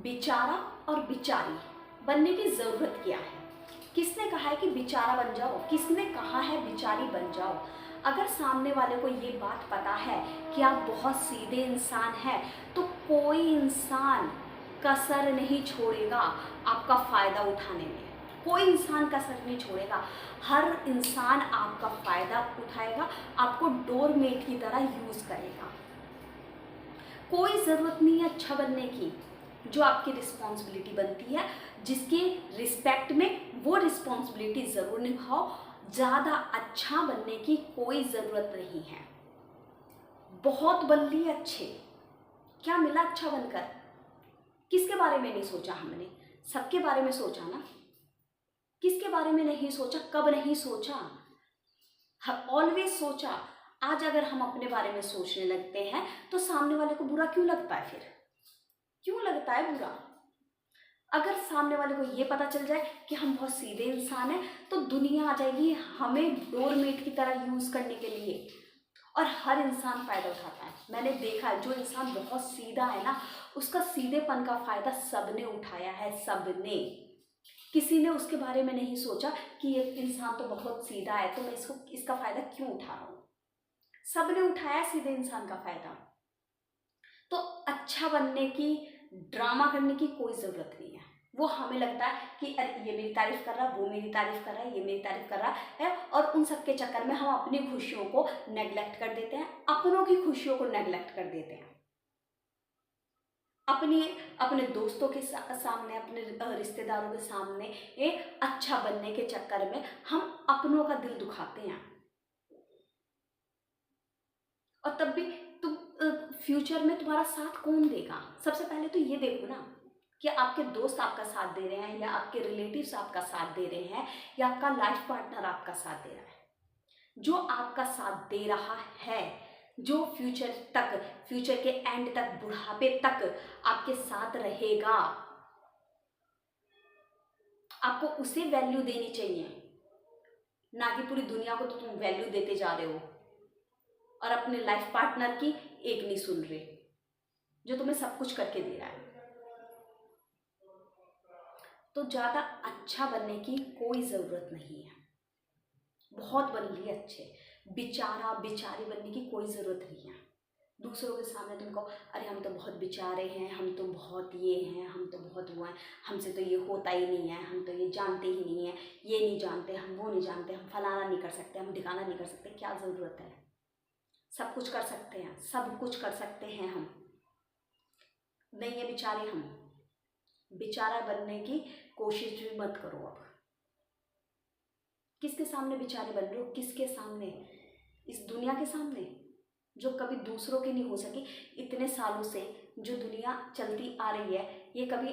बेचारा और बेचारी बनने की ज़रूरत क्या है? किसने कहा है कि बेचारा बन जाओ? किसने कहा है बेचारी बन जाओ? अगर सामने वाले को ये बात पता है कि आप बहुत सीधे इंसान हैं, तो कोई इंसान कसर नहीं छोड़ेगा आपका फ़ायदा उठाने में। कोई इंसान कसर नहीं छोड़ेगा। हर इंसान आपका फ़ायदा उठाएगा, आपको डोरमेट की तरह यूज़ करेगा। कोई ज़रूरत नहीं है अच्छा बनने की। जो आपकी रिस्पॉन्सिबिलिटी बनती है, जिसके रिस्पेक्ट में वो रिस्पॉन्सिबिलिटी ज़रूर निभाओ। ज़्यादा अच्छा बनने की कोई ज़रूरत नहीं है। बहुत बन लिए अच्छे, क्या मिला अच्छा बनकर? किसके बारे में नहीं सोचा हमने? सबके बारे में सोचा ना। किसके बारे में नहीं सोचा? कब नहीं सोचा? ऑलवेज सोचा। आज अगर हम अपने बारे में सोचने लगते हैं तो सामने वाले को बुरा क्यों लगता है? फिर क्यों लगता है बुरा? अगर सामने वाले को ये पता चल जाए कि हम बहुत सीधे इंसान हैं, तो दुनिया आ जाएगी हमें डोरमेट की तरह यूज़ करने के लिए। और हर इंसान फ़ायदा उठाता है। मैंने देखा है, जो इंसान बहुत सीधा है ना, उसका सीधेपन का फ़ायदा सबने उठाया है, सबने। किसी ने उसके बारे में नहीं सोचा कि ये इंसान तो बहुत सीधा है, तो मैं इसका फ़ायदा क्यों उठा रहा हूँ। सबने उठाया सीधे इंसान का फ़ायदा। तो अच्छा बनने की, ड्रामा करने की कोई ज़रूरत नहीं है। वो हमें लगता है कि अरे ये मेरी तारीफ़ कर रहा है, वो मेरी तारीफ़ कर रहा है, ये मेरी तारीफ़ कर रहा है, और उन सब के चक्कर में हम अपनी खुशियों को नेगलेक्ट कर देते हैं, अपनों की खुशियों को नेगलेक्ट कर देते हैं। अपने दोस्तों के सामने, अपने रिश्तेदारों के सामने अच्छा बनने के चक्कर में हम अपनों का दिल दुखाते हैं। और तब भी तुम फ्यूचर में तुम्हारा साथ कौन देगा? सबसे पहले तो ये देखो ना कि आपके दोस्त आपका साथ दे रहे हैं, या आपके रिलेटिव्स आपका साथ दे रहे हैं, या आपका लाइफ पार्टनर आपका साथ दे रहा है। जो आपका साथ दे रहा है, जो फ्यूचर के एंड तक, बुढ़ापे तक आपके साथ रहेगा, आपको उसे वैल्यू देनी चाहिए। ना कि पूरी दुनिया को तो तुम वैल्यू देते जा रहे हो और अपने लाइफ पार्टनर की एक नहीं सुन रहे, जो तुम्हें सब कुछ करके दे रहा है। तो ज़्यादा अच्छा बनने की कोई ज़रूरत नहीं है। बहुत बन लिए अच्छे। बेचारा बेचारी बनने की कोई ज़रूरत नहीं है। दूसरों के सामने तुमको अरे हम तो बहुत बेचारे हैं, हम तो बहुत ये हैं, हम तो बहुत वो हैं, हमसे तो ये होता ही नहीं है, हम तो ये जानते ही नहीं है, ये नहीं जानते, हम वो नहीं जानते, हम फलाना नहीं कर सकते, हम ठिकाना नहीं कर सकते। क्या ज़रूरत है? सब कुछ कर सकते हैं, सब कुछ कर सकते हैं हम। नहीं है बेचारे हम। बेचारा बनने की कोशिश भी मत करो अब। किसके सामने बेचारे बन रहे हो? किसके सामने? इस दुनिया के सामने, जो कभी दूसरों की नहीं हो सकी। इतने सालों से जो दुनिया चलती आ रही है, ये कभी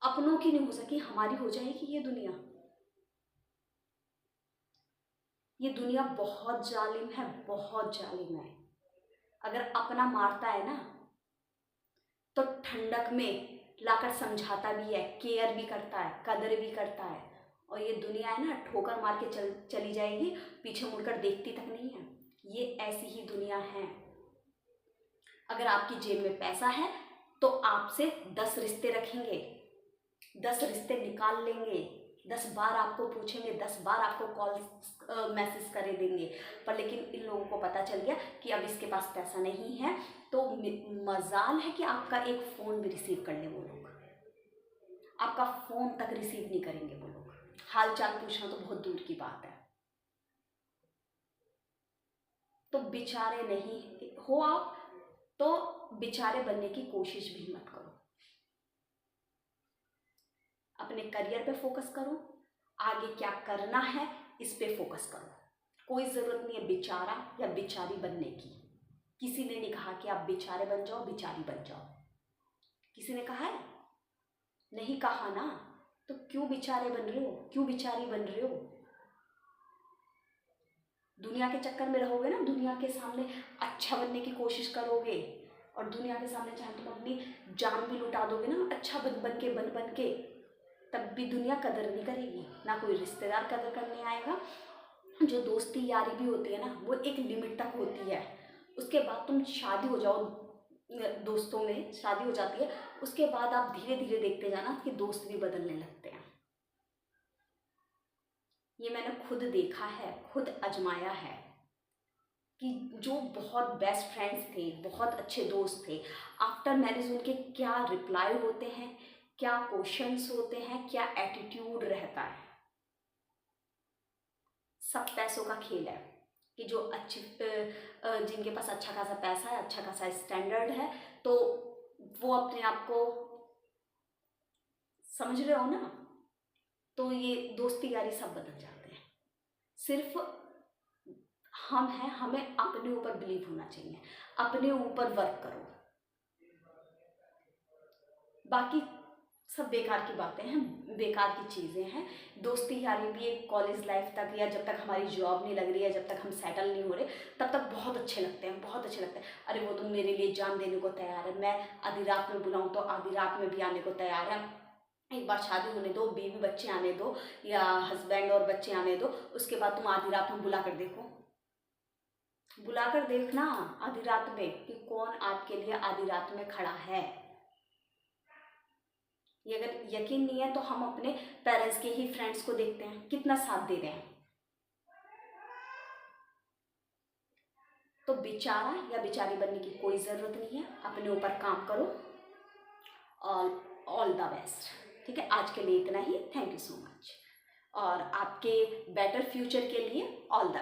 अपनों की नहीं हो सकी, हमारी हो जाएगी ये दुनिया। ये दुनिया बहुत जालिम है, बहुत जालिम है। अगर अपना मारता है ना, तो ठंडक में लाकर समझाता भी है, केयर भी करता है, कदर भी करता है। और ये दुनिया है ना, ठोकर मार के चली जाएगी, पीछे मुड़कर देखती तक नहीं है। ये ऐसी ही दुनिया है। अगर आपकी जेब में पैसा है तो आपसे 10 रिश्ते रखेंगे, 10 रिश्ते निकाल लेंगे, 10 बार आपको पूछेंगे, 10 बार आपको कॉल मैसेज करे देंगे। पर लेकिन इन लोगों को पता चल गया कि अब इसके पास पैसा नहीं है, तो मजाल है कि आपका एक फ़ोन भी रिसीव कर ले वो लोग। आपका फ़ोन तक रिसीव नहीं करेंगे वो लोग। हाल चाल पूछना तो बहुत दूर की बात है। तो बेचारे नहीं हो आप, तो बेचारे बनने की कोशिश भी मत करो। अपने करियर पे फोकस करो, आगे क्या करना है इस पे फोकस करो। कोई ज़रूरत नहीं है बेचारा या बेचारी बनने की। किसी ने नहीं कहा कि आप बेचारे बन जाओ, बेचारी बन जाओ। किसी ने कहा है? नहीं कहा ना। तो क्यों बेचारे बन रहे हो? क्यों बेचारी बन रहे हो? दुनिया के चक्कर में रहोगे ना, दुनिया के सामने अच्छा बनने की कोशिश करोगे, और दुनिया के सामने चाहे तुम अपनी जान भी लुटा दोगे ना, अच्छा बन के, तब भी दुनिया कदर नहीं करेगी। ना कोई रिश्तेदार कदर करने आएगा। जो दोस्ती यारी भी होती है ना, वो एक लिमिट तक होती है। उसके बाद तुम शादी हो जाओ दोस्तों में शादी हो जाती है, उसके बाद आप धीरे धीरे देखते जाना कि दोस्त भी बदलने लगते हैं। ये मैंने खुद देखा है, खुद आजमाया है कि जो बहुत बेस्ट फ्रेंड्स थे, बहुत अच्छे दोस्त थे, आफ्टर मैरिज उनके क्या रिप्लाई होते हैं, क्या क्वेश्चंस होते हैं, क्या एटीट्यूड रहता है। सब पैसों का खेल है कि जो अच्छे जिनके पास अच्छा खासा पैसा है, अच्छा खासा स्टैंडर्ड है, तो वो अपने आप को, समझ रहे हो ना, तो ये दोस्ती यारी सब बदल जाते हैं। सिर्फ हम हैं, हमें अपने ऊपर बिलीव होना चाहिए, अपने ऊपर वर्क करो। बाकी सब बेकार की बातें हैं, बेकार की चीज़ें हैं। दोस्ती यारी भी एक कॉलेज लाइफ तक, या जब तक हमारी जॉब नहीं लग रही है, जब तक हम सेटल नहीं हो रहे, तब तक बहुत अच्छे लगते हैं, बहुत अच्छे लगते हैं। अरे वो तो मेरे लिए जान देने को तैयार है, मैं आधी रात में बुलाऊं तो आधी रात में भी आने को तैयार है। एक बार शादी होने दो, बीवी बच्चे आने दो, या हस्बैंड और बच्चे आने दो, उसके बाद तुम आधी रात में बुला कर देखो, बुलाकर देखना आधी रात में कि कौन आपके लिए आधी रात में खड़ा है। ये अगर यकीन नहीं है तो हम अपने पेरेंट्स के ही फ्रेंड्स को देखते हैं, कितना साथ दे रहे हैं। तो बेचारा या बेचारी बनने की कोई ज़रूरत नहीं है, अपने ऊपर काम करो। All all the best. ठीक है, आज के लिए इतना ही। थैंक यू सो मच, और आपके बेटर फ्यूचर के लिए ऑल द